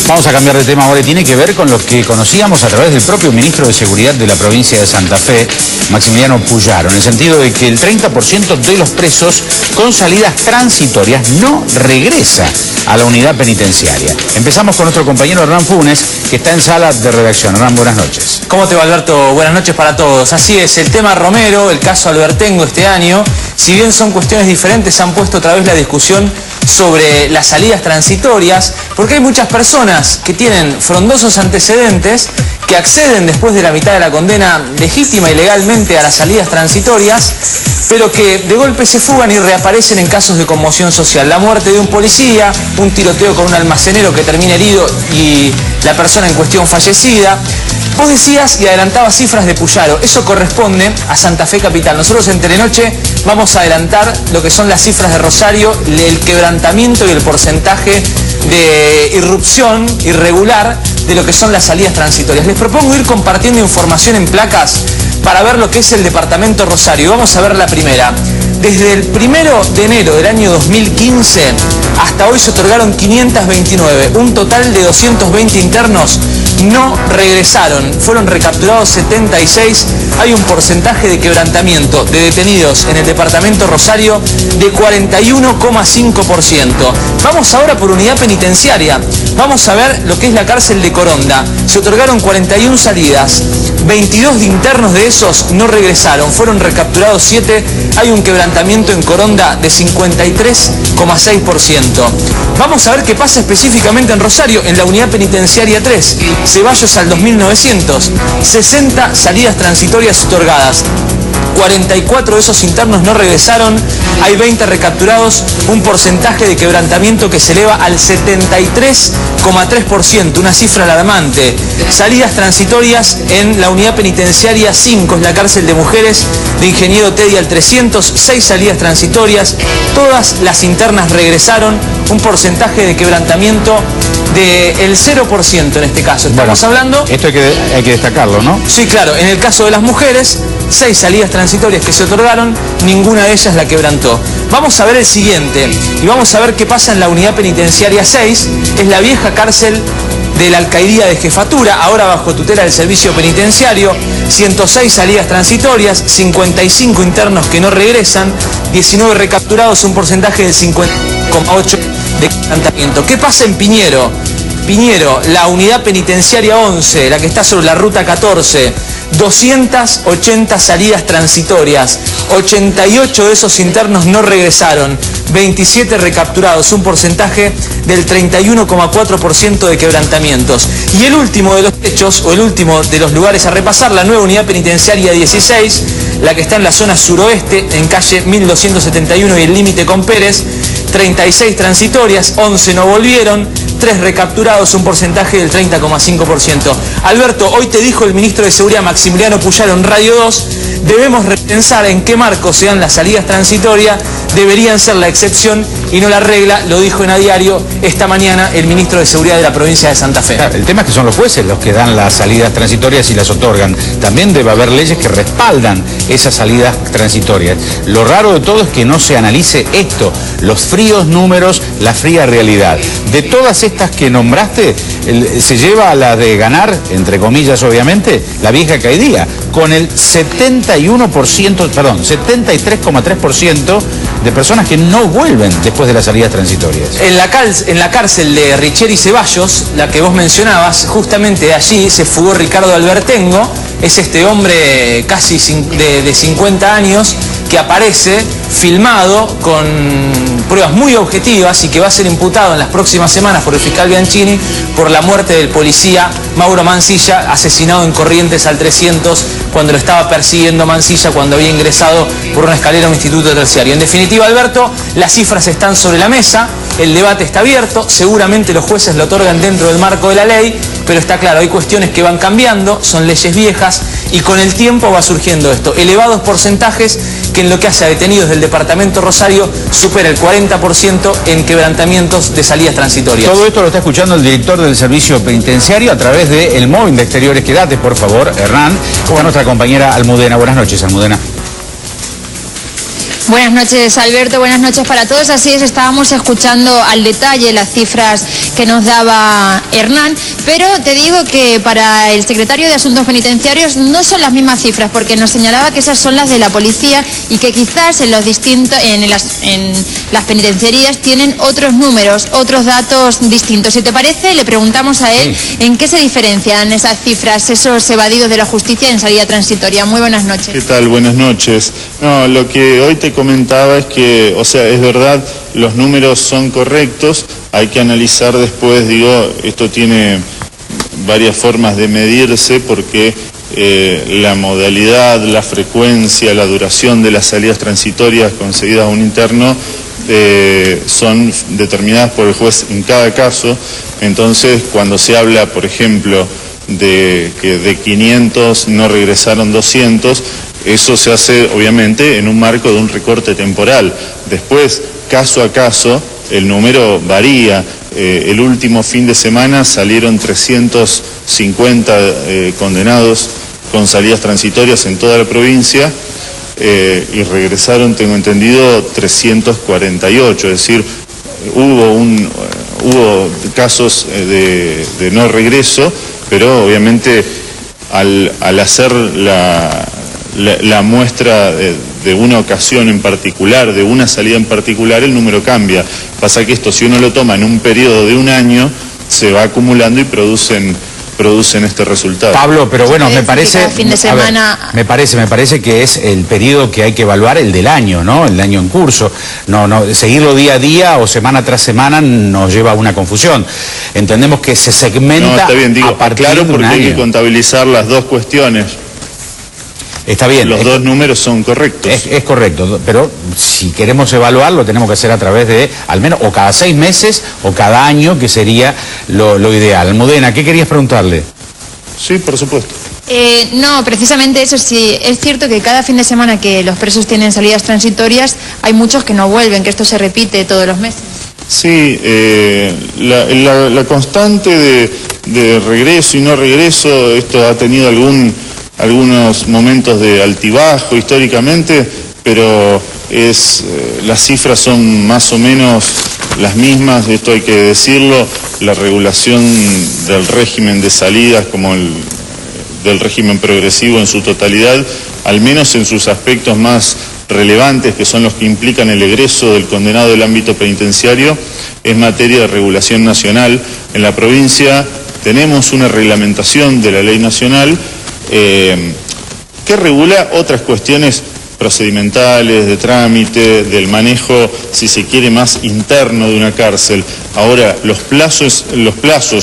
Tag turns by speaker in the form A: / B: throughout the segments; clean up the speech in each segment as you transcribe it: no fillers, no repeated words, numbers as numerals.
A: Vamos a cambiar de tema ahora y tiene que ver con lo que conocíamos a través del propio ministro de Seguridad de la provincia de Santa Fe, Maximiliano Puyaro, en el sentido de que el 30% de los presos con salidas transitorias no regresa a la unidad penitenciaria. Empezamos con nuestro compañero Hernán Funes, que está en sala de redacción. Hernán, buenas noches.
B: ¿Cómo te va, Alberto? Buenas noches para todos. Así es, el tema Romero, el caso Albertengo este año, si bien son cuestiones diferentes, han puesto otra vez la discusión sobre las salidas transitorias, porque hay muchas personas que tienen frondosos antecedentes que acceden después de la mitad de la condena legítima y legalmente a las salidas transitorias, pero que de golpe se fugan y reaparecen en casos de conmoción social. La muerte de un policía, un tiroteo con un almacenero que termina herido y la persona en cuestión fallecida. Vos decías y adelantabas cifras de Puyaro, eso corresponde a Santa Fe Capital. Nosotros en Telenoche vamos a adelantar lo que son las cifras de Rosario, el quebrantamiento y el porcentaje de irrupción irregular de lo que son las salidas transitorias. Les propongo ir compartiendo información en placas para ver lo que es el departamento Rosario. Vamos a ver la primera. Desde el 1 de enero del año 2015 hasta hoy se otorgaron 529, un total de 220 internos no regresaron, fueron recapturados 76, hay un porcentaje de quebrantamiento de detenidos en el departamento Rosario de 41,5%. Vamos ahora por unidad penitenciaria, vamos a ver lo que es la cárcel de Coronda. Se otorgaron 41 salidas, 22 de internos de esos no regresaron, fueron recapturados 7, hay un quebrantamiento en Coronda de 53,6%. Vamos a ver qué pasa específicamente en Rosario, en la unidad penitenciaria 3, Ceballos al 2900, 60 salidas transitorias otorgadas. 44 de esos internos no regresaron, hay 20 recapturados, un porcentaje de quebrantamiento que se eleva al 73,3%, una cifra alarmante. Salidas transitorias en la unidad penitenciaria 5, es la cárcel de mujeres de Ingeniero Tedi al 300, 6 salidas transitorias, todas las internas regresaron, un porcentaje de quebrantamiento del 0% en este caso. Estamos hablando...
A: Esto hay que destacarlo, ¿no?
B: Sí, claro. En el caso de las mujeres, 6 salidas transitorias que se otorgaron, ninguna de ellas la quebrantó. Vamos a ver el siguiente y vamos a ver qué pasa en la unidad penitenciaria 6, es la vieja cárcel de la Alcaidía de Jefatura, ahora bajo tutela del servicio penitenciario, 106 salidas transitorias, 55 internos que no regresan, 19 recapturados, un porcentaje del 50,8% de quebrantamiento. ¿Qué pasa en Piñero? Piñero, la unidad penitenciaria 11, la que está sobre la ruta 14, 280 salidas transitorias, 88 de esos internos no regresaron, 27 recapturados, un porcentaje del 31,4% de quebrantamientos. Y el último de los hechos, o el último de los lugares a repasar, la nueva unidad penitenciaria 16, la que está en la zona suroeste, en calle 1271 y el límite con Pérez, 36 transitorias, 11 no volvieron, 3 recapturados, un porcentaje del 30,5%. Alberto, hoy te dijo el ministro de Seguridad Maximiliano Puyaro en Radio 2, debemos repensar en qué marco se dan las salidas transitorias, deberían ser la excepción y no la regla, lo dijo en A Diario esta mañana el ministro de Seguridad de la provincia de Santa Fe.
A: Claro, el tema es que son los jueces los que dan las salidas transitorias y las otorgan. También debe haber leyes que respaldan esas salidas transitorias. Lo raro de todo es que no se analice esto, los fríos números, la fría realidad. De todas estas que nombraste, se lleva a la de ganar, entre comillas obviamente, la vieja Alcaidía, con el 73,3% de personas que no vuelven después de las salidas transitorias.
B: En la cárcel de Richeri Ceballos, la que vos mencionabas, justamente de allí se fugó Ricardo Albertengo, es este hombre casi de 50 años que aparece filmado con pruebas muy objetivas y que va a ser imputado en las próximas semanas por el fiscal Bianchini por la muerte del policía Mauro Mancilla, asesinado en Corrientes al 300 cuando lo estaba persiguiendo Mancilla cuando había ingresado por una escalera a un instituto terciario. En definitiva, Alberto, las cifras están sobre la mesa, el debate está abierto, seguramente los jueces lo otorgan dentro del marco de la ley, pero está claro, hay cuestiones que van cambiando, son leyes viejas y con el tiempo va surgiendo esto. Elevados porcentajes que en lo que hace a detenidos del departamento Rosario supera el 40% en quebrantamientos de salidas transitorias.
A: Todo esto lo está escuchando el director del servicio penitenciario a través del móvil de Exteriores. Quédate, por favor, Hernán. Está nuestra compañera Almudena. Buenas noches, Almudena.
C: Buenas noches, Alberto, buenas noches para todos. Así es, estábamos escuchando al detalle las cifras que nos daba Hernán, pero te digo que para el secretario de Asuntos Penitenciarios no son las mismas cifras, porque nos señalaba que esas son las de la policía y que quizás en las penitenciarías tienen otros números, otros datos distintos. Si te parece, le preguntamos a él en qué se diferencian esas cifras, esos evadidos de la justicia en salida transitoria. Muy buenas noches.
D: ¿Qué tal? Buenas noches. No, lo que hoy te comentaba es que, o sea, es verdad, los números son correctos, hay que analizar después, digo, esto tiene varias formas de medirse porque la modalidad, la frecuencia, la duración de las salidas transitorias concedidas a un interno son determinadas por el juez en cada caso. Entonces, cuando se habla, por ejemplo, de que de 500 no regresaron 200, eso se hace obviamente en un marco de un recorte temporal. Después, caso a caso, el número varía. El último fin de semana salieron 350 condenados con salidas transitorias en toda la provincia y regresaron, tengo entendido, 348, es decir, hubo casos de no regreso, pero obviamente al hacer la muestra de una ocasión en particular, de una salida en particular, el número cambia. Pasa que esto, si uno lo toma en un periodo de un año, se va acumulando y producen este resultado.
A: Pablo, pero bueno, me parece,
C: fin de semana...
A: me parece que es el periodo que hay que evaluar, el del año, ¿no? El año en curso. No, seguirlo día a día o semana tras semana nos lleva a una confusión. Entendemos que se segmenta.
D: No, está bien, digo,
A: a partir
D: claro,
A: de un
D: porque hay
A: año.
D: que contabilizar las dos cuestiones.
A: Está bien.
D: Los dos números son correctos.
A: Es correcto, pero si queremos evaluarlo tenemos que hacer a través de, al menos, o cada 6 meses o cada año, que sería lo ideal. Almudena, ¿qué querías preguntarle?
D: Sí, por supuesto.
C: No, precisamente eso, sí, es cierto que cada fin de semana que los presos tienen salidas transitorias, hay muchos que no vuelven, que esto se repite todos los meses.
D: Sí, la constante de regreso y no regreso, esto ha tenido algunos momentos de altibajo históricamente, pero las cifras son más o menos las mismas, esto hay que decirlo. La regulación del régimen de salidas como del régimen progresivo en su totalidad, al menos en sus aspectos más relevantes, que son los que implican el egreso del condenado del ámbito penitenciario, es materia de regulación nacional. En la provincia tenemos una reglamentación de la ley nacional que regula otras cuestiones procedimentales, de trámite, del manejo, si se quiere, más interno de una cárcel. Ahora, los plazos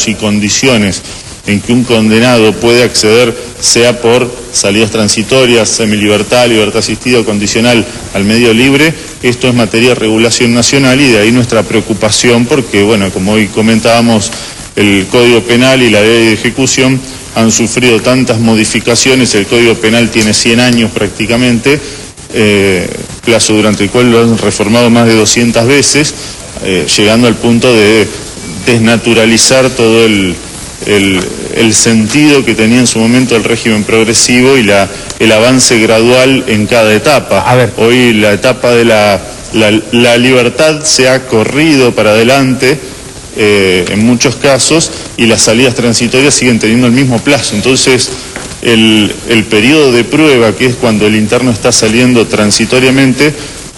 D: y condiciones en que un condenado puede acceder, sea por salidas transitorias, semilibertad, libertad asistida o condicional al medio libre, esto es materia de regulación nacional y de ahí nuestra preocupación porque, bueno, como hoy comentábamos, el Código Penal y la Ley de Ejecución han sufrido tantas modificaciones, el Código Penal tiene 100 años prácticamente, plazo durante el cual lo han reformado más de 200 veces, llegando al punto de desnaturalizar todo el sentido que tenía en su momento el régimen progresivo y el avance gradual en cada etapa.
A: A ver.
D: Hoy la etapa de la libertad se ha corrido para adelante en muchos casos y las salidas transitorias siguen teniendo el mismo plazo. Entonces el periodo de prueba, que es cuando el interno está saliendo transitoriamente,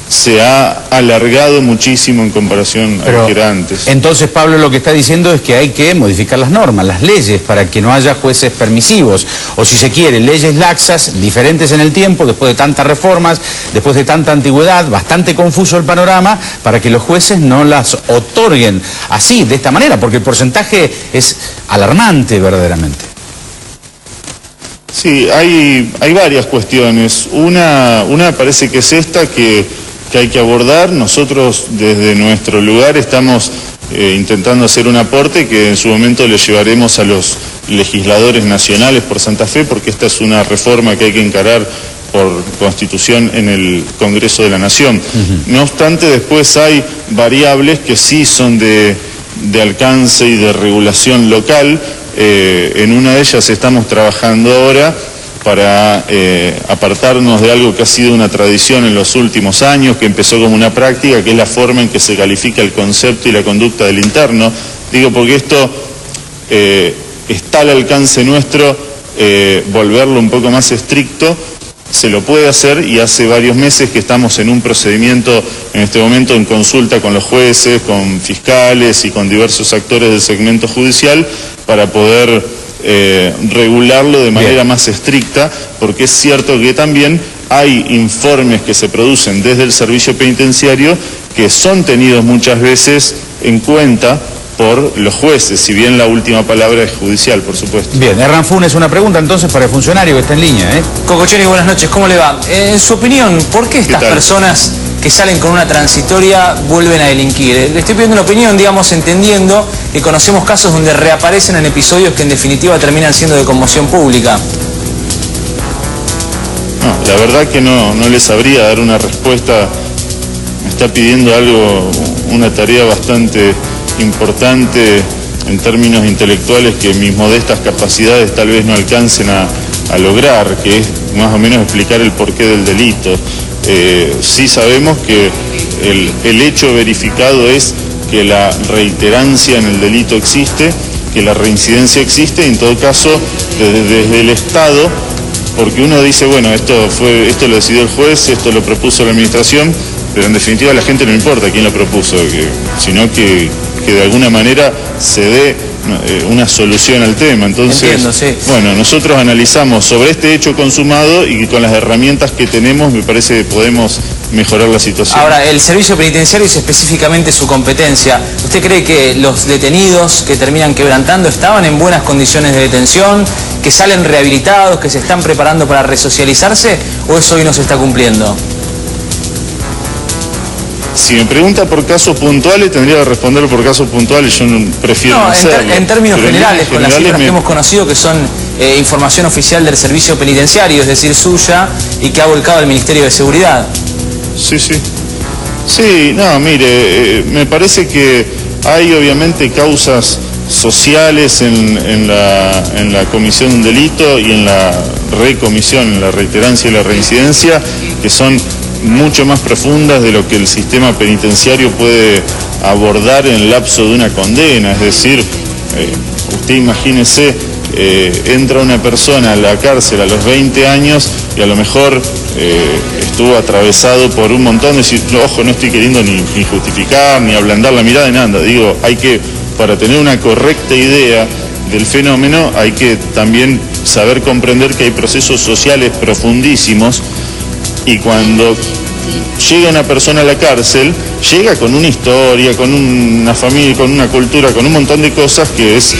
D: se ha alargado muchísimo en comparación a lo que era antes.
A: Entonces, Pablo, lo que está diciendo es que hay que modificar las normas, las leyes, para que no haya jueces permisivos, o si se quiere, leyes laxas, diferentes en el tiempo, después de tantas reformas, después de tanta antigüedad, bastante confuso el panorama, para que los jueces no las otorguen así, de esta manera, porque el porcentaje es alarmante verdaderamente.
D: Sí, hay varias cuestiones. Una parece que es esta que hay que abordar. Nosotros desde nuestro lugar estamos intentando hacer un aporte que en su momento le llevaremos a los legisladores nacionales por Santa Fe, porque esta es una reforma que hay que encarar por Constitución en el Congreso de la Nación. No obstante, después hay variables que sí son de alcance y de regulación local. En una de ellas estamos trabajando ahora para apartarnos de algo que ha sido una tradición en los últimos años, que empezó como una práctica, que es la forma en que se califica el concepto y la conducta del interno. Digo porque esto está al alcance nuestro, volverlo un poco más estricto. Se lo puede hacer y hace varios meses que estamos en un procedimiento en este momento en consulta con los jueces, con fiscales y con diversos actores del segmento judicial para poder regularlo de manera más estricta, porque es cierto que también hay informes que se producen desde el servicio penitenciario que son tenidos muchas veces en cuenta por los jueces, si bien la última palabra es judicial, por supuesto.
A: Bien, Hernán Funes, una pregunta entonces para el funcionario que está en línea,
B: Cococheni, buenas noches, ¿cómo le va? En su opinión, ¿por qué estas personas que salen con una transitoria vuelven a delinquir? Le estoy pidiendo una opinión, digamos, entendiendo que conocemos casos donde reaparecen en episodios que en definitiva terminan siendo de conmoción pública.
D: No, la verdad que no le sabría dar una respuesta. Me está pidiendo algo, una tarea bastante importante en términos intelectuales que mis modestas capacidades tal vez no alcancen a lograr, que es más o menos explicar el porqué del delito. Sí sabemos que el hecho verificado es que la reiterancia en el delito existe, que la reincidencia existe, y en todo caso desde el Estado, porque uno dice, bueno, esto lo decidió el juez, esto lo propuso la administración, pero en definitiva a la gente no importa quién lo propuso, sino que de alguna manera se dé una solución al tema. Entonces,
B: entiendo, sí.
D: Bueno, nosotros analizamos sobre este hecho consumado y con las herramientas que tenemos me parece que podemos mejorar la situación.
B: Ahora, el servicio penitenciario es específicamente su competencia. ¿Usted cree que los detenidos que terminan quebrantando estaban en buenas condiciones de detención, que salen rehabilitados, que se están preparando para resocializarse, o eso hoy no se está cumpliendo?
D: Si me pregunta por casos puntuales, tendría que responder por casos puntuales, yo prefiero no hacerlo.
B: En términos generales, con las cifras que hemos conocido, que son información oficial del servicio penitenciario, es decir, suya, y que ha volcado al Ministerio de Seguridad.
D: Sí. Sí, no, mire, me parece que hay obviamente causas sociales en la comisión de un delito y en la recomisión, en la reiterancia y la reincidencia, que son mucho más profundas de lo que el sistema penitenciario puede abordar en el lapso de una condena. Es decir, usted imagínese, entra una persona a la cárcel a los 20 años y a lo mejor estuvo atravesado por un montón de... Ojo, no estoy queriendo ni justificar, ni ablandar la mirada, ni nada. Digo, para tener una correcta idea del fenómeno, hay que también saber comprender que hay procesos sociales profundísimos. Y cuando llega una persona a la cárcel, llega con una historia, con una familia, con una cultura, con un montón de cosas que es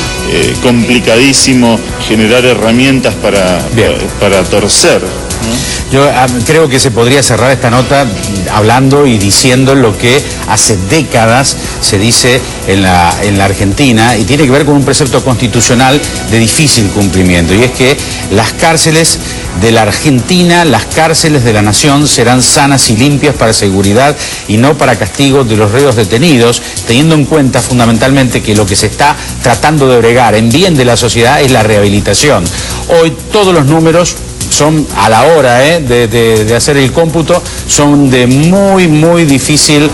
D: complicadísimo generar herramientas para torcer, ¿no?
A: Yo creo que se podría cerrar esta nota hablando y diciendo lo que hace décadas se dice en la Argentina, y tiene que ver con un precepto constitucional de difícil cumplimiento, y es que las cárceles de la Argentina, las cárceles de la nación serán sanas y limpias para seguridad y no para castigo de los reos detenidos, teniendo en cuenta fundamentalmente que lo que se está tratando de bregar en bien de la sociedad es la rehabilitación. Hoy todos los números son, a la hora de hacer el cómputo, son de muy difícil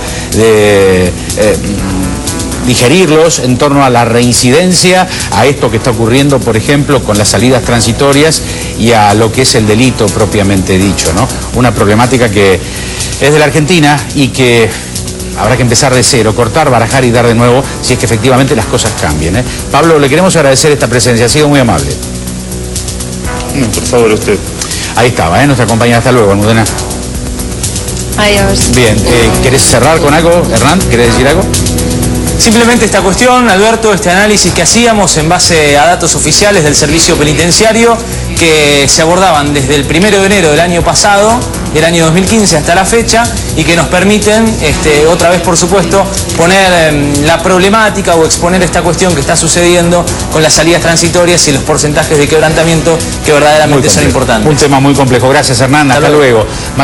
A: digerirlos en torno a la reincidencia, a esto que está ocurriendo, por ejemplo, con las salidas transitorias y a lo que es el delito propiamente dicho, ¿no? Una problemática que es de la Argentina y que habrá que empezar de cero, cortar, barajar y dar de nuevo si es que efectivamente las cosas cambien, Pablo, le queremos agradecer esta presencia, ha sido muy amable.
D: No, por favor, usted.
A: Ahí estaba, nuestra compañera. Hasta luego, Almudena.
C: Adiós.
A: Bien, ¿querés cerrar con algo, Hernán? ¿Querés decir algo?
B: Simplemente esta cuestión, Alberto, este análisis que hacíamos en base a datos oficiales del servicio penitenciario que se abordaban desde el 1 de enero del año pasado, del año 2015 hasta la fecha, y que nos permiten, otra vez por supuesto, poner la problemática o exponer esta cuestión que está sucediendo con las salidas transitorias y los porcentajes de quebrantamiento que verdaderamente son importantes.
A: Un tema muy complejo. Gracias, Hernán. Hasta luego.